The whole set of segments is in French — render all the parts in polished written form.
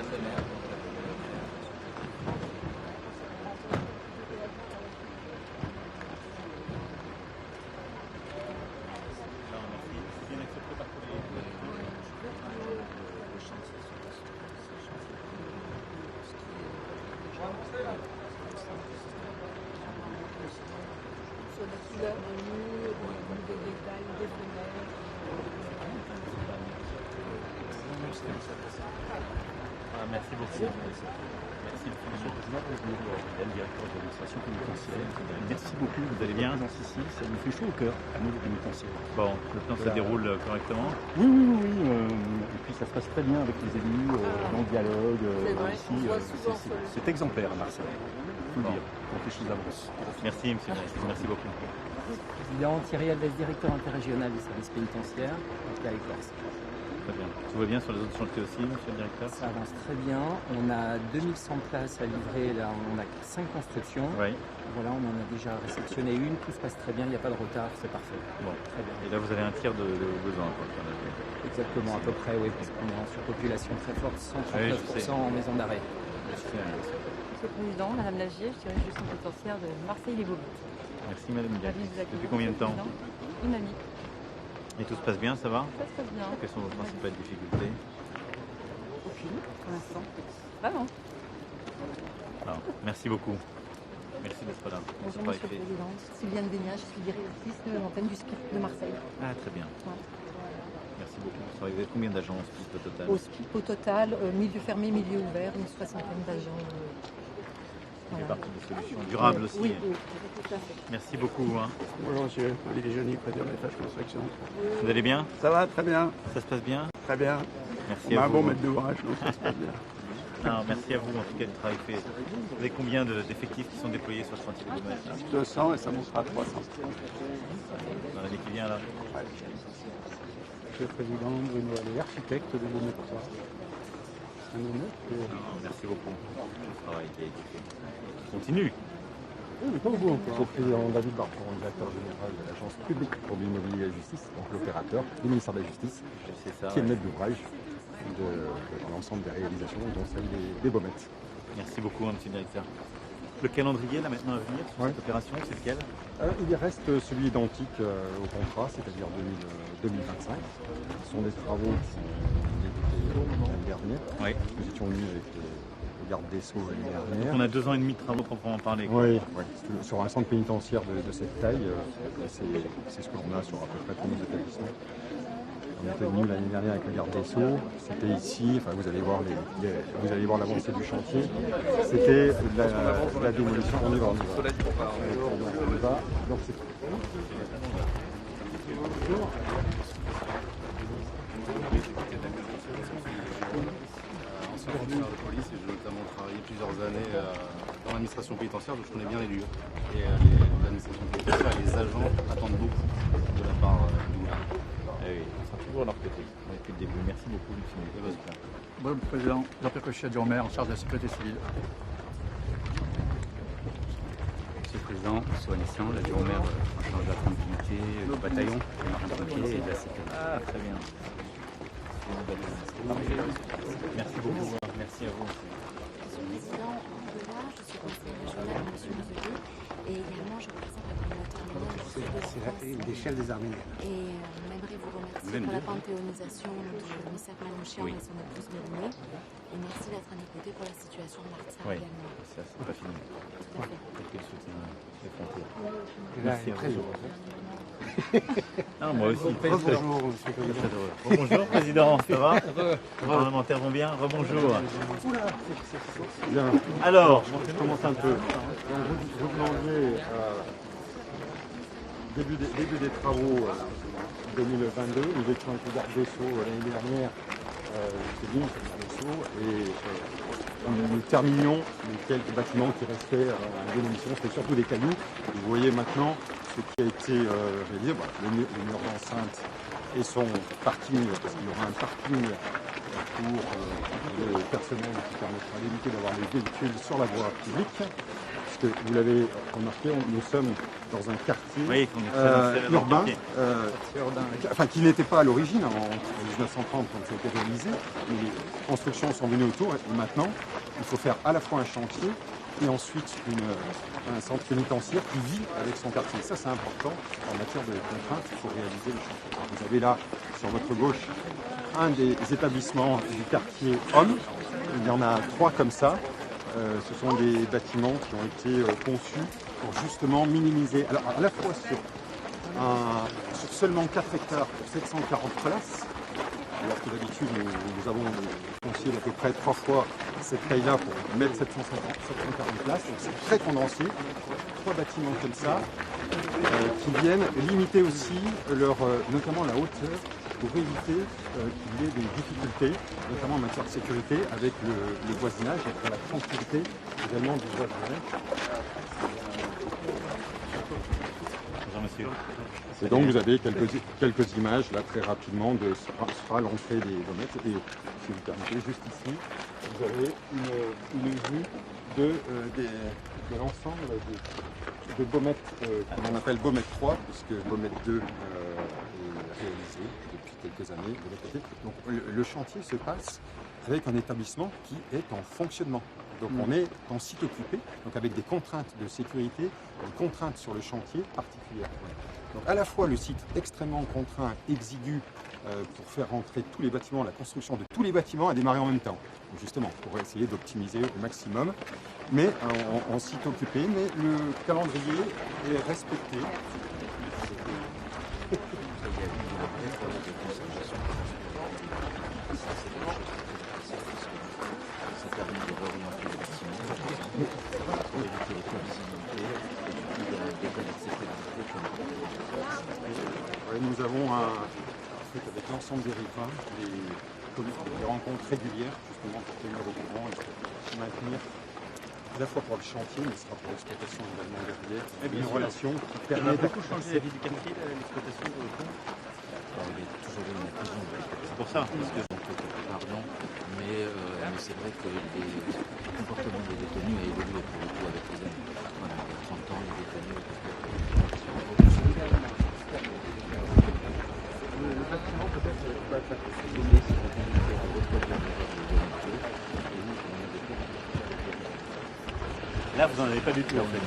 Sur les couleurs des murs, des détails, des fenêtres. Merci beaucoup. Merci, Monsieur le Président, le directeur de l'administration pénitentiaire. Merci beaucoup, vous allez bien? Ici, ça nous fait chaud au cœur, à nous les pénitentiaires. Bon, le plan se déroule correctement? Oui. Et puis ça se passe très bien avec les élus, dans le dialogue. Ici, c'est exemplaire à Marseille. Il faut le dire, quand les choses avancent. Merci, Monsieur le Président, merci beaucoup. Président Thierry Albès, directeur interrégional des services pénitentiaires, avec Corse. Très bien. Tout va bien sur les autres chantiers aussi, Monsieur le Directeur? Ça avance très bien. On a 2100 places à livrer. Là, on a 5 constructions. Oui. Voilà, on en a déjà réceptionné une. Tout se passe très bien. Il n'y a pas de retard. C'est parfait. Bon. Très bien. Et là, vous avez un tiers de besoin, quoi. Exactement, à peu près, oui, parce qu'on est en surpopulation très forte, 139% en maison d'arrêt. Monsieur le Président, Madame Lagier, je dirige le centre pénitentiaire de Marseille-les-Beaubourgs. Merci, Madame la Ravi de vous Directrice. accueillir, Depuis combien de temps? Une amie. Et tout se passe bien, ça va? Ça se passe bien. Quelles sont vos principales difficultés? Aucune, pour l'instant. Vraiment. Alors, merci beaucoup. Merci d'être là. Bonjour Monsieur le Président. Sylviane Dénia, je suis directrice de l'antenne du SPIP de Marseille. Ah, très bien. Ouais. Merci beaucoup. Vous avez combien d'agents au SPIP au total? Au SPIP au total, milieu fermé, milieu ouvert, une soixantaine d'agents. Ça fait partie des solutions durables aussi. Oui, tout à fait. Merci beaucoup. Hein. Bonjour monsieur, Olivier Joly, président de l'EFH Construction. Vous allez bien? Ça va, très bien, Ça se passe bien? très bien. Merci On a à un vous. bon maître d'ouvrage, donc ça se passe bien. Non, merci à vous en tout cas du travail fait. Vous avez combien d'effectifs qui sont déployés sur le chantier de Beaubourg? 200 et ça montera à 300. Dans l'année qui vient là? Monsieur le Président, Bruno Allais, architecte de Beaubourg. Un honneur. Non, merci beaucoup pour le travail qui a été fait. Continue. Oui, mais pas au bout encore. Monsieur le Président David Barton, directeur général de l'Agence publique pour l'immobilier et la justice, donc l'opérateur du ministère de la Justice, C'est ça. qui est le maître d'ouvrage de l'ensemble des réalisations, dont celle des Baumettes. Merci beaucoup, Monsieur le Directeur. Le calendrier là maintenant à venir sur cette opération, c'est lequel? Il reste celui identique au contrat, c'est-à-dire 2025. Ce sont des travaux qui sont débutés l'année dernière. Oui. Nous étions venus avec le garde des Sceaux l'année dernière. On a 2 ans et demi de travaux pour en parler. Oui, sur un centre pénitentiaire de cette taille, c'est ce que l'on a sur à peu près tous nos établissements. On était venu l'année dernière avec le garde des Sceaux, c'était ici, enfin vous allez voir l'avancée du chantier, c'était la démolition, on y va. Donc c'est ancien fonctionnaire de police et j'ai notamment travaillé plusieurs années dans l'administration pénitentiaire, donc je connais bien les lieux. Et l'administration pénitentiaire et les agents attendent beaucoup de la part du gouvernement. Oui, on sera toujours à leur côté. Depuis le début. Merci beaucoup, Monsieur le Président. Bonjour, le Président. Jean-Pierre Cochet, adjoint au maire en charge de la sécurité civile. Monsieur le Président, François Nessian, l'adjoint au maire en charge de la tranquillité, du bataillon, des marins-pompiers et de la sécurité. Ah, très bien. Merci beaucoup. Merci à vous. Monsieur le Président, je suis conseillère régionale de Monsieur Muselier et également je représente la communauté arménienne. C'est des chefs des Arméniens. Et on aimerait vous remercier pour la panthéonisation de Missa Manouchian et son épouse Mélinée. Et merci d'être à nos côtés pour la situation de Martha Oui, également. ça c'est pas fini. Tout à fait. Quel soutien effronté. Là, Merci à très vous. heureux. Non, moi aussi. Bonjour, monsieur le Très heureux. Bonjour, Président, ça va? Les parlementaires vont bien? Rebonjour. bien. Alors, Je commence un peu. Vous demandiez début des travaux 2022. Nous étions avec le garde des Sceaux l'année dernière. C'est bien, c'est le garde des Sceaux. Et nous terminions les quelques bâtiments qui restaient en démolition. C'était surtout des cailloux. Vous voyez maintenant ce qui a été réalisé. Voilà, le mur d'enceinte et son parking, parce qu'il y aura un parking pour le personnel qui permettra d'éviter d'avoir les véhicules sur la voie publique. Parce que vous l'avez remarqué, nous sommes dans un quartier Oui, qu'on est très inséré dans le urbain, quartier. enfin qui n'était pas à l'origine, en 1930 quand ça a été réalisé, mais les constructions sont venues autour et maintenant il faut faire à la fois un chantier et ensuite un centre pénitentiaire qui vit avec son quartier. Ça c'est important en matière de contraintes, il faut réaliser le chantier. Vous avez là sur votre gauche un des établissements du quartier Homme, il y en a 3 comme ça. Ce sont des bâtiments qui ont été conçus pour justement minimiser, alors à la fois sur seulement 4 hectares pour 740 places, alors que d'habitude nous avons foncier d'à peu près 3 fois cette taille-là pour mettre 740 places, donc c'est très condensé, 3 bâtiments comme ça, qui viennent limiter aussi notamment la hauteur pour éviter qu'il y ait des difficultés, notamment en matière de sécurité, avec le voisinage et pour la tranquillité également du voisinage. Bonjour monsieur. Et donc vous avez quelques images là très rapidement de ce sera l'entrée des baumettes. Et si vous permettez, juste ici, vous avez une vue de l'ensemble de baumettes qu'on appelle Baumette 3, puisque Baumette 2 est réalisé depuis quelques années de l'autre côté. Donc le chantier se passe avec un établissement qui est en fonctionnement. Donc on est en site occupé, donc avec des contraintes de sécurité, des contraintes sur le chantier particulières. Donc à la fois le site extrêmement contraint, exigu, pour faire rentrer tous les bâtiments, la construction de tous les bâtiments a démarré en même temps. Donc justement, pour essayer d'optimiser au maximum, mais en site occupé, mais le calendrier est respecté. Nous avons avec l'ensemble des riverains des rencontres régulières justement pour tenir au courant et pour maintenir à la fois pour le chantier mais ce sera pour l'exploitation également derrière une relation qui permet de beaucoup changer la vie du quartier, l'exploitation de l'eau. Il est toujours eu une prison. C'est pour ça. Parce que pardon, mais c'est vrai que le comportement des détenus a évolué pour le coup avec les années. Voilà, il y a 30 ans, les détenus Là, vous n'en avez pas du tout en fait.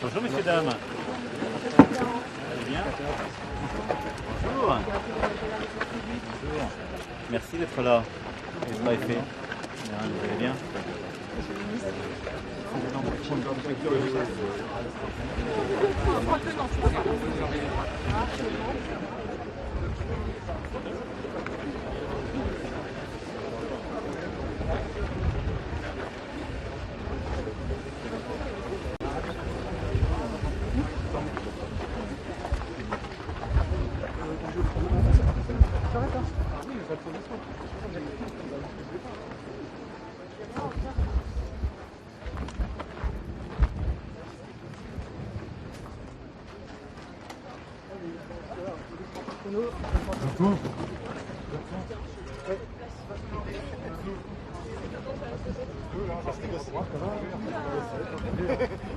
Bonjour messieurs, dames. Allez bien. Bonjour. Bonjour. Merci d'être là. Le travail fait. Vous allez bien?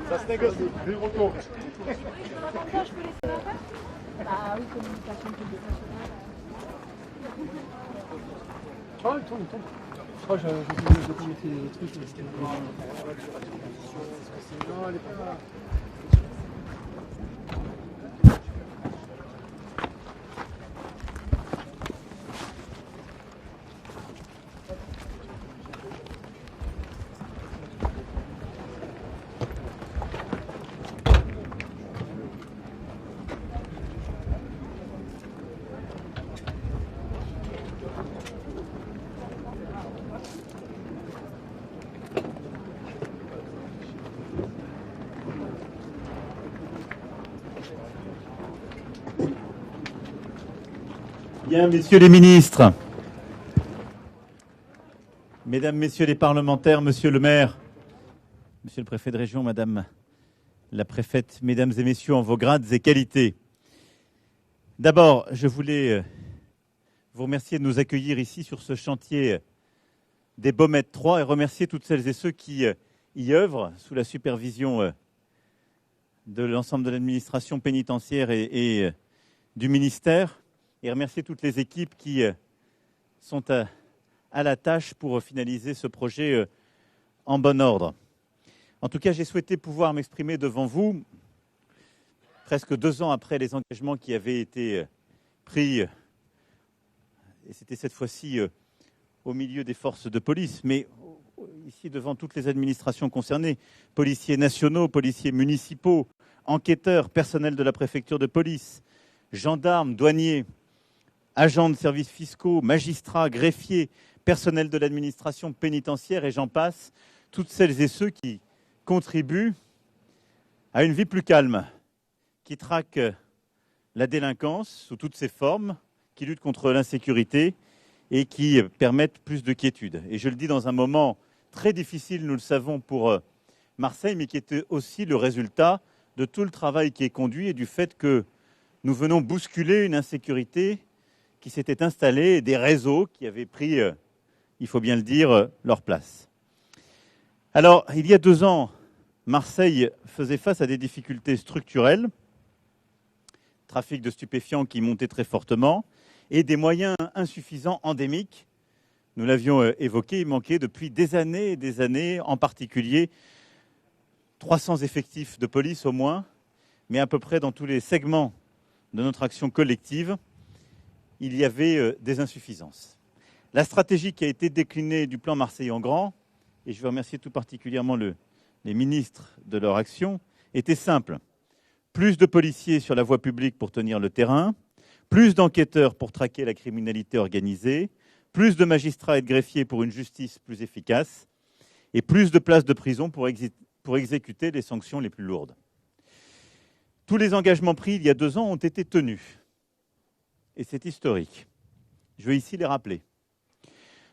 Ça se négocie. Des retours. Bah oui, communication publique nationale. Ah, il tourne. Je crois que j'ai mettre les trucs. Non, elle est pas là. Bien, messieurs les ministres, mesdames, messieurs les parlementaires, monsieur le maire, monsieur le préfet de région, madame la préfète, mesdames et messieurs en vos grades et qualités. D'abord, je voulais vous remercier de nous accueillir ici sur ce chantier des Baumettes 3 et remercier toutes celles et ceux qui y œuvrent sous la supervision de l'ensemble de l'administration pénitentiaire et du ministère, et remercier toutes les équipes qui sont à la tâche pour finaliser ce projet en bon ordre. En tout cas, j'ai souhaité pouvoir m'exprimer devant vous, presque 2 ans après les engagements qui avaient été pris, et c'était cette fois-ci au milieu des forces de police, mais ici devant toutes les administrations concernées, policiers nationaux, policiers municipaux, enquêteurs, personnel de la préfecture de police, gendarmes, douaniers, agents de services fiscaux, magistrats, greffiers, personnel de l'administration pénitentiaire et j'en passe, toutes celles et ceux qui contribuent à une vie plus calme, qui traquent la délinquance sous toutes ses formes, qui luttent contre l'insécurité et qui permettent plus de quiétude. Et je le dis dans un moment très difficile, nous le savons, pour Marseille, mais qui était aussi le résultat de tout le travail qui est conduit et du fait que nous venons bousculer une insécurité qui s'était installée et des réseaux qui avaient pris, il faut bien le dire, leur place. Alors, il y a 2 ans, Marseille faisait face à des difficultés structurelles, trafic de stupéfiants qui montait très fortement, et des moyens insuffisants endémiques. Nous l'avions évoqué, il manquait depuis des années et des années, en particulier 300 effectifs de police au moins, mais à peu près dans tous les segments de notre action collective, il y avait des insuffisances. La stratégie qui a été déclinée du plan Marseille en grand, et je veux remercier tout particulièrement les ministres de leur action, était simple. Plus de policiers sur la voie publique pour tenir le terrain, plus d'enquêteurs pour traquer la criminalité organisée, plus de magistrats et de greffiers pour une justice plus efficace, et plus de places de prison pour exécuter les sanctions les plus lourdes. Tous les engagements pris il y a 2 ans ont été tenus. Et c'est historique. Je veux ici les rappeler.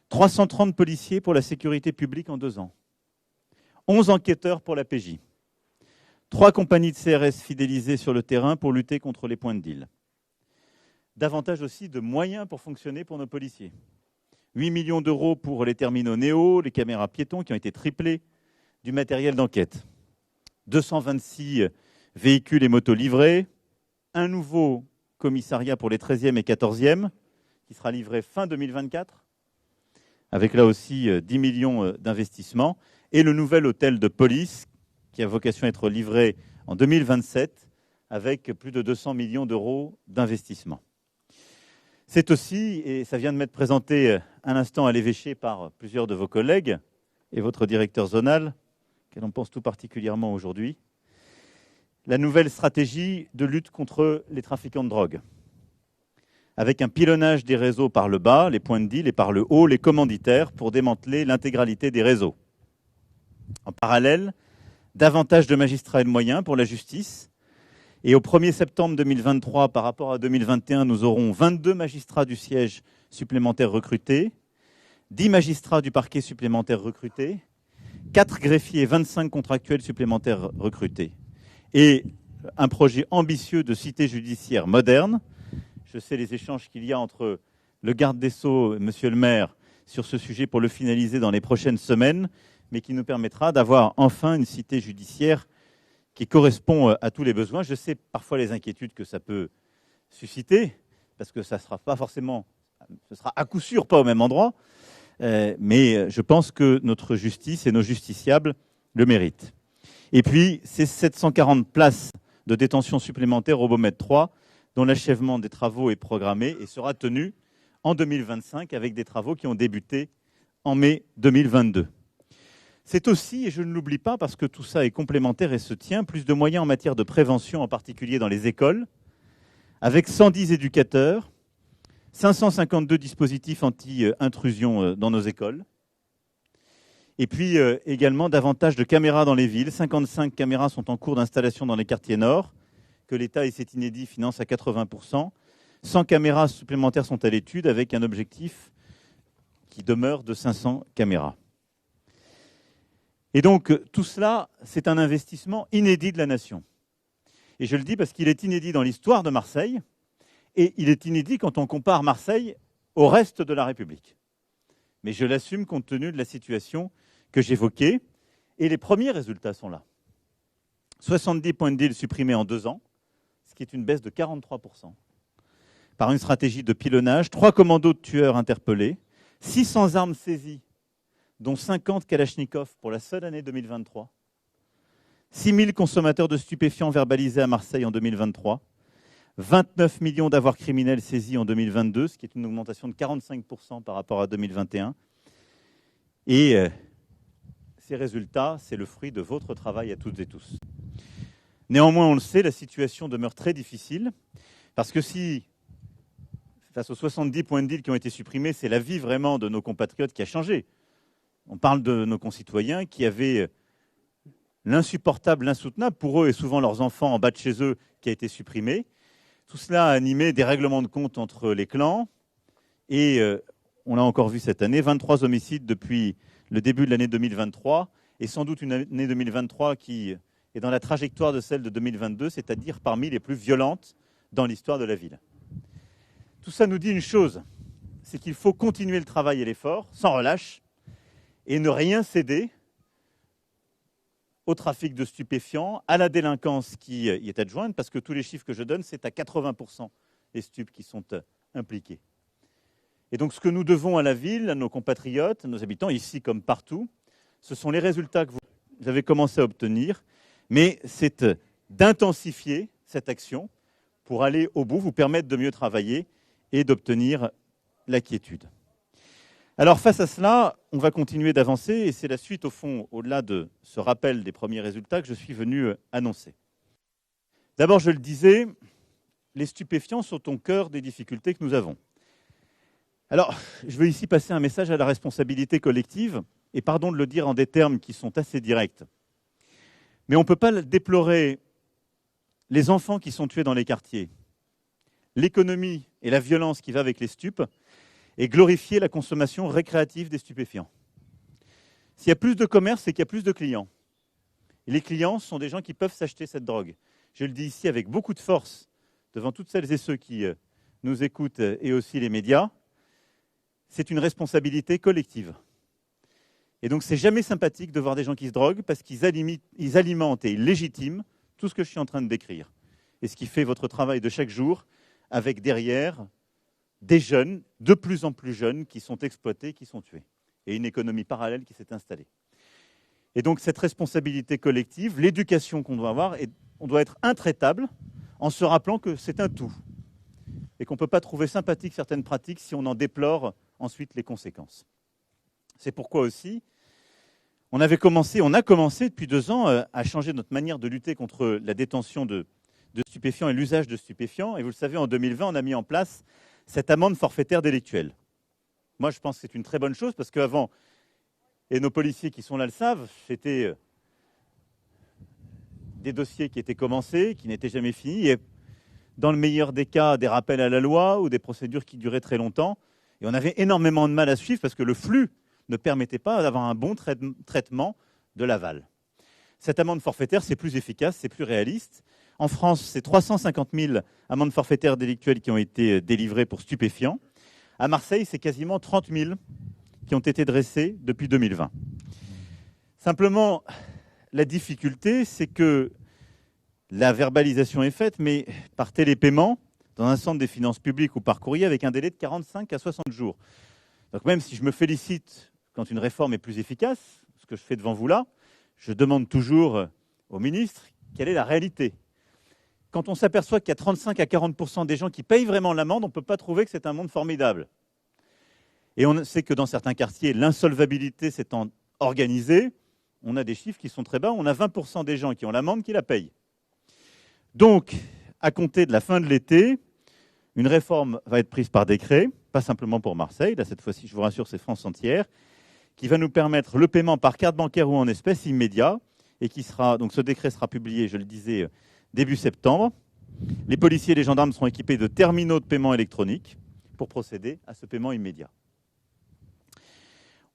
330 policiers pour la sécurité publique en 2 ans. 11 enquêteurs pour la PJ. 3 compagnies de CRS fidélisées sur le terrain pour lutter contre les points de deal. Davantage aussi de moyens pour fonctionner pour nos policiers. 8 millions d'euros pour les terminaux Néo, les caméras piétons qui ont été triplées, du matériel d'enquête. 226 véhicules et motos livrés, un nouveau commissariat pour les 13e et 14e, qui sera livré fin 2024, avec là aussi 10 millions d'investissements, et le nouvel hôtel de police, qui a vocation à être livré en 2027, avec plus de 200 millions d'euros d'investissement. C'est aussi, et ça vient de m'être présenté un instant à l'évêché par plusieurs de vos collègues, et votre directeur zonal, qu'elle en pense tout particulièrement aujourd'hui, la nouvelle stratégie de lutte contre les trafiquants de drogue, avec un pilonnage des réseaux par le bas, les points de deal, et par le haut, les commanditaires, pour démanteler l'intégralité des réseaux. En parallèle, davantage de magistrats et de moyens pour la justice. Et au 1er septembre 2023, par rapport à 2021, nous aurons 22 magistrats du siège supplémentaires recrutés, 10 magistrats du parquet supplémentaires recrutés, 4 greffiers et 25 contractuels supplémentaires recrutés. Et un projet ambitieux de cité judiciaire moderne. Je sais les échanges qu'il y a entre le garde des Sceaux et monsieur le maire sur ce sujet pour le finaliser dans les prochaines semaines, mais qui nous permettra d'avoir enfin une cité judiciaire qui correspond à tous les besoins. Je sais parfois les inquiétudes que ça peut susciter, parce que ça sera pas forcément, ce sera à coup sûr pas au même endroit, mais je pense que notre justice et nos justiciables le méritent. Et puis, ces 740 places de détention supplémentaires au Baumette 3, dont l'achèvement des travaux est programmé et sera tenu en 2025 avec des travaux qui ont débuté en mai 2022. C'est aussi, et je ne l'oublie pas parce que tout ça est complémentaire et se tient, plus de moyens en matière de prévention, en particulier dans les écoles, avec 110 éducateurs, 552 dispositifs anti-intrusion dans nos écoles, et puis également davantage de caméras dans les villes. 55 caméras sont en cours d'installation dans les quartiers nord, que l'État, et c'est inédit, finance à 80%. 100 caméras supplémentaires sont à l'étude, avec un objectif qui demeure de 500 caméras. Et donc, tout cela, c'est un investissement inédit de la nation. Et je le dis parce qu'il est inédit dans l'histoire de Marseille, et il est inédit quand on compare Marseille au reste de la République. Mais je l'assume compte tenu de la situation que j'évoquais, et les premiers résultats sont là. 70 points de deal supprimés en 2 ans, ce qui est une baisse de 43%. Par une stratégie de pilonnage, 3 commandos de tueurs interpellés, 600 armes saisies, dont 50 Kalachnikov pour la seule année 2023, 6 000 consommateurs de stupéfiants verbalisés à Marseille en 2023, 29 millions d'avoirs criminels saisis en 2022, ce qui est une augmentation de 45% par rapport à 2021. Et ces résultats, c'est le fruit de votre travail à toutes et tous. Néanmoins, on le sait, la situation demeure très difficile, parce que si, face aux 70 points de deal qui ont été supprimés, c'est la vie vraiment de nos compatriotes qui a changé. On parle de nos concitoyens qui avaient l'insupportable, l'insoutenable, pour eux et souvent leurs enfants en bas de chez eux, qui a été supprimé. Tout cela a animé des règlements de compte entre les clans. Et on l'a encore vu cette année, 23 homicides depuis le début de l'année 2023, et sans doute une année 2023 qui est dans la trajectoire de celle de 2022, c'est-à-dire parmi les plus violentes dans l'histoire de la ville. Tout ça nous dit une chose, c'est qu'il faut continuer le travail et l'effort, sans relâche, et ne rien céder au trafic de stupéfiants, à la délinquance qui y est adjointe, parce que tous les chiffres que je donne, c'est à 80% les stupes qui sont impliqués. Et donc ce que nous devons à la ville, à nos compatriotes, à nos habitants, ici comme partout, ce sont les résultats que vous avez commencé à obtenir, mais c'est d'intensifier cette action pour aller au bout, vous permettre de mieux travailler et d'obtenir la quiétude. Alors face à cela, on va continuer d'avancer et c'est la suite au fond, au-delà de ce rappel des premiers résultats que je suis venu annoncer. D'abord, je le disais, les stupéfiants sont au cœur des difficultés que nous avons. Alors, je veux ici passer un message à la responsabilité collective, et pardon de le dire en des termes qui sont assez directs. Mais on ne peut pas déplorer les enfants qui sont tués dans les quartiers, l'économie et la violence qui va avec les stupes, et glorifier la consommation récréative des stupéfiants. S'il y a plus de commerce, c'est qu'il y a plus de clients. Et les clients sont des gens qui peuvent s'acheter cette drogue. Je le dis ici avec beaucoup de force devant toutes celles et ceux qui nous écoutent et aussi les médias. C'est une responsabilité collective. Et donc, c'est jamais sympathique de voir des gens qui se droguent parce qu'ils alimentent et ils légitiment tout ce que je suis en train de décrire. Et ce qui fait votre travail de chaque jour avec derrière des jeunes, de plus en plus jeunes, qui sont exploités, qui sont tués. Et une économie parallèle qui s'est installée. Et donc, cette responsabilité collective, l'éducation qu'on doit avoir, on doit être intraitable en se rappelant que c'est un tout. Et qu'on ne peut pas trouver sympathique certaines pratiques si on en déplore ensuite les conséquences. C'est pourquoi aussi, on a commencé depuis 2 ans à changer notre manière de lutter contre la détention de stupéfiants et l'usage de stupéfiants. Et vous le savez, en 2020, on a mis en place cette amende forfaitaire délictuelle. Moi, je pense que c'est une très bonne chose parce qu'avant, et nos policiers qui sont là le savent, c'était des dossiers qui étaient commencés, qui n'étaient jamais finis, et dans le meilleur des cas, des rappels à la loi ou des procédures qui duraient très longtemps. Et on avait énormément de mal à suivre parce que le flux ne permettait pas d'avoir un bon traitement de l'aval. Cette amende forfaitaire, c'est plus efficace, c'est plus réaliste. En France, c'est 350 000 amendes forfaitaires délictuelles qui ont été délivrées pour stupéfiants. À Marseille, c'est quasiment 30 000 qui ont été dressées depuis 2020. Simplement, la difficulté, c'est que la verbalisation est faite, mais par télépaiement, dans un centre des finances publiques ou par courrier, avec un délai de 45 à 60 jours. Donc même si je me félicite quand une réforme est plus efficace, ce que je fais devant vous là, je demande toujours au ministre quelle est la réalité. Quand on s'aperçoit qu'il y a 35 à 40% des gens qui payent vraiment l'amende, on ne peut pas trouver que c'est un monde formidable. Et on sait que dans certains quartiers, l'insolvabilité s'étant organisée, on a des chiffres qui sont très bas, on a 20% des gens qui ont l'amende qui la payent. Donc, à compter de la fin de l'été, une réforme va être prise par décret, pas simplement pour Marseille, là cette fois-ci, je vous rassure, c'est France entière, qui va nous permettre le paiement par carte bancaire ou en espèces immédiat, et qui sera, donc ce décret sera publié, je le disais, début septembre. Les policiers et les gendarmes seront équipés de terminaux de paiement électronique pour procéder à ce paiement immédiat.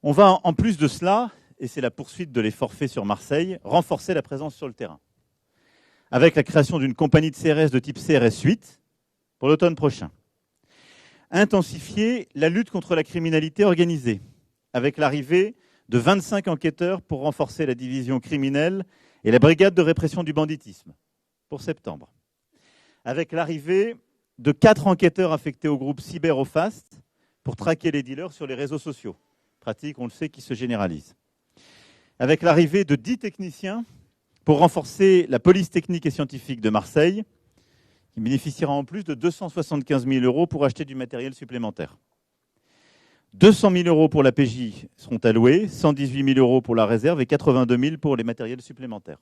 On va, en plus de cela, et c'est la poursuite de l'effort fait sur Marseille, renforcer la présence sur le terrain, avec la création d'une compagnie de CRS de type CRS 8 pour l'automne prochain. Intensifier la lutte contre la criminalité organisée, avec l'arrivée de 25 enquêteurs pour renforcer la division criminelle et la brigade de répression du banditisme pour septembre, avec l'arrivée de 4 enquêteurs affectés au groupe Cyber-Ofast pour traquer les dealers sur les réseaux sociaux, pratique, on le sait, qui se généralise, avec l'arrivée de 10 techniciens pour renforcer la police technique et scientifique de Marseille, qui bénéficiera en plus de 275 000 € pour acheter du matériel supplémentaire. 200 000 € pour la PJ seront alloués, 118 000 € pour la réserve et 82 000 pour les matériels supplémentaires.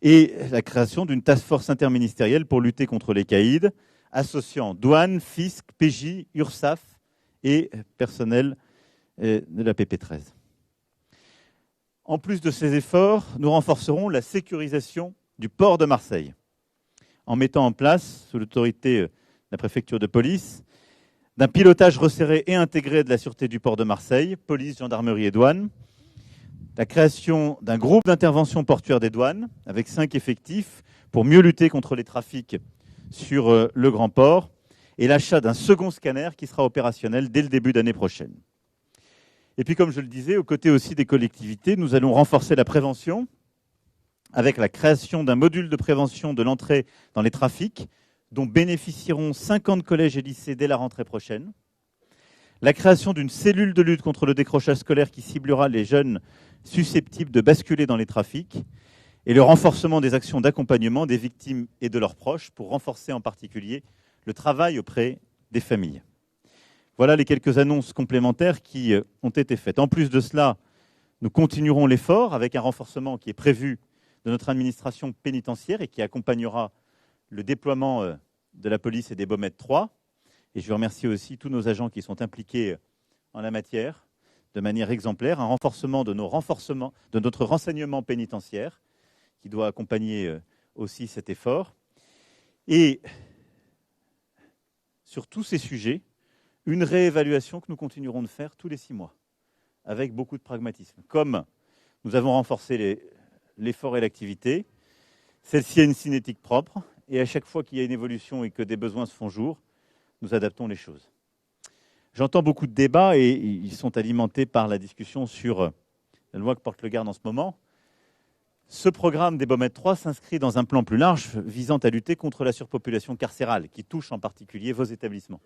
Et la création d'une task force interministérielle pour lutter contre les caïds, associant douane, fisc, PJ, URSAF et personnel de la PP13. En plus de ces efforts, nous renforcerons la sécurisation du port de Marseille en mettant en place, sous l'autorité de la préfecture de police, d'un pilotage resserré et intégré de la sûreté du port de Marseille, police, gendarmerie et douane, la création d'un groupe d'intervention portuaire des douanes avec 5 effectifs pour mieux lutter contre les trafics sur le grand port et l'achat d'un second scanner qui sera opérationnel dès le début d'année prochaine. Et puis, comme je le disais, aux côtés aussi des collectivités, nous allons renforcer la prévention avec la création d'un module de prévention de l'entrée dans les trafics dont bénéficieront 50 collèges et lycées dès la rentrée prochaine, la création d'une cellule de lutte contre le décrochage scolaire qui ciblera les jeunes susceptibles de basculer dans les trafics et le renforcement des actions d'accompagnement des victimes et de leurs proches pour renforcer en particulier le travail auprès des familles. Voilà les quelques annonces complémentaires qui ont été faites. En plus de cela, nous continuerons l'effort avec un renforcement qui est prévu de notre administration pénitentiaire et qui accompagnera le déploiement de la police et des Baumettes 3. Et je remercie aussi tous nos agents qui sont impliqués en la matière de manière exemplaire. Un renforcement de notre renseignement pénitentiaire qui doit accompagner aussi cet effort. Et sur tous ces sujets, une réévaluation que nous continuerons de faire tous les 6 mois avec beaucoup de pragmatisme. Comme nous avons renforcé l'effort et l'activité, celle-ci a une cinétique propre et à chaque fois qu'il y a une évolution et que des besoins se font jour, nous adaptons les choses. J'entends beaucoup de débats et ils sont alimentés par la discussion sur la loi que porte le garde en ce moment. Ce programme des Baumettes 3 s'inscrit dans un plan plus large visant à lutter contre la surpopulation carcérale qui touche en particulier vos établissements.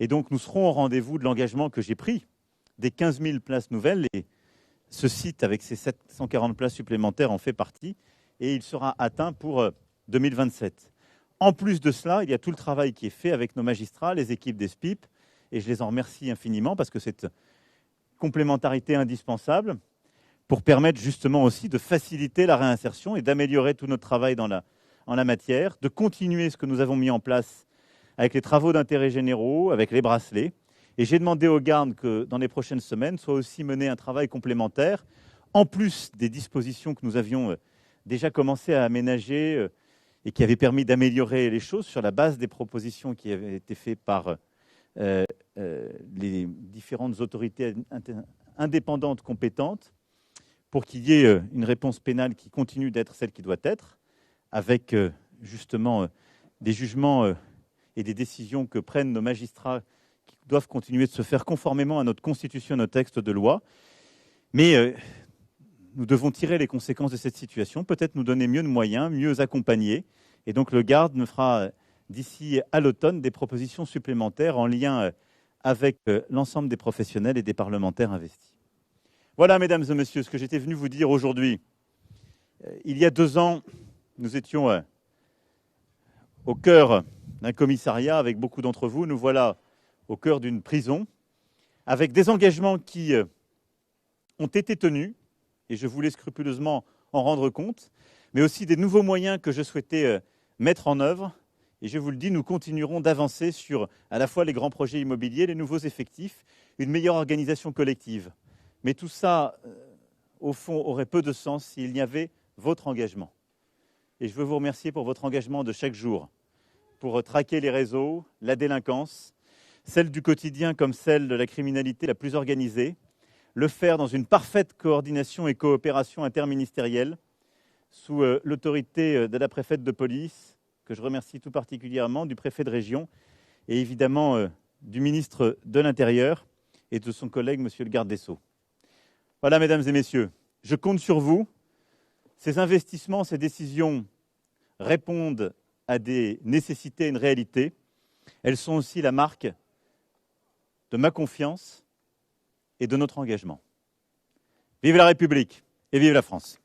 Et donc nous serons au rendez-vous de l'engagement que j'ai pris des 15 000 places nouvelles et ce site avec ses 740 places supplémentaires en fait partie et il sera atteint pour 2027. En plus de cela, il y a tout le travail qui est fait avec nos magistrats, les équipes des SPIP, et je les en remercie infiniment parce que c'est une complémentarité indispensable pour permettre justement aussi de faciliter la réinsertion et d'améliorer tout notre travail en la matière, de continuer ce que nous avons mis en place avec les travaux d'intérêt généraux, avec les bracelets. Et j'ai demandé aux gardes que dans les prochaines semaines soit aussi mené un travail complémentaire, en plus des dispositions que nous avions déjà commencé à aménager et qui avaient permis d'améliorer les choses sur la base des propositions qui avaient été faites par les différentes autorités indépendantes compétentes pour qu'il y ait une réponse pénale qui continue d'être celle qui doit être, avec justement des jugements et des décisions que prennent nos magistrats qui doivent continuer de se faire conformément à notre Constitution, à nos textes de loi. Mais nous devons tirer les conséquences de cette situation, peut-être nous donner mieux de moyens, mieux accompagner. Et donc le garde me fera d'ici à l'automne des propositions supplémentaires en lien avec l'ensemble des professionnels et des parlementaires investis. Voilà, mesdames et messieurs, ce que j'étais venu vous dire aujourd'hui. Il y a 2 ans, nous étions au cœur d'un commissariat avec beaucoup d'entre vous. Nous voilà au cœur d'une prison avec des engagements qui ont été tenus, et je voulais scrupuleusement en rendre compte, mais aussi des nouveaux moyens que je souhaitais mettre en œuvre. Et je vous le dis, nous continuerons d'avancer sur à la fois les grands projets immobiliers, les nouveaux effectifs, une meilleure organisation collective. Mais tout ça, au fond, aurait peu de sens s'il n'y avait votre engagement. Et je veux vous remercier pour votre engagement de chaque jour, pour traquer les réseaux, la délinquance, celle du quotidien comme celle de la criminalité la plus organisée, le faire dans une parfaite coordination et coopération interministérielle, sous l'autorité de la préfète de police, que je remercie tout particulièrement, du préfet de région et évidemment du ministre de l'Intérieur et de son collègue, monsieur le garde des Sceaux. Voilà, mesdames et messieurs, je compte sur vous Ces investissements, ces décisions répondent à des nécessités, une réalité. Elles sont aussi la marque de ma confiance et de notre engagement. Vive la République et vive la France!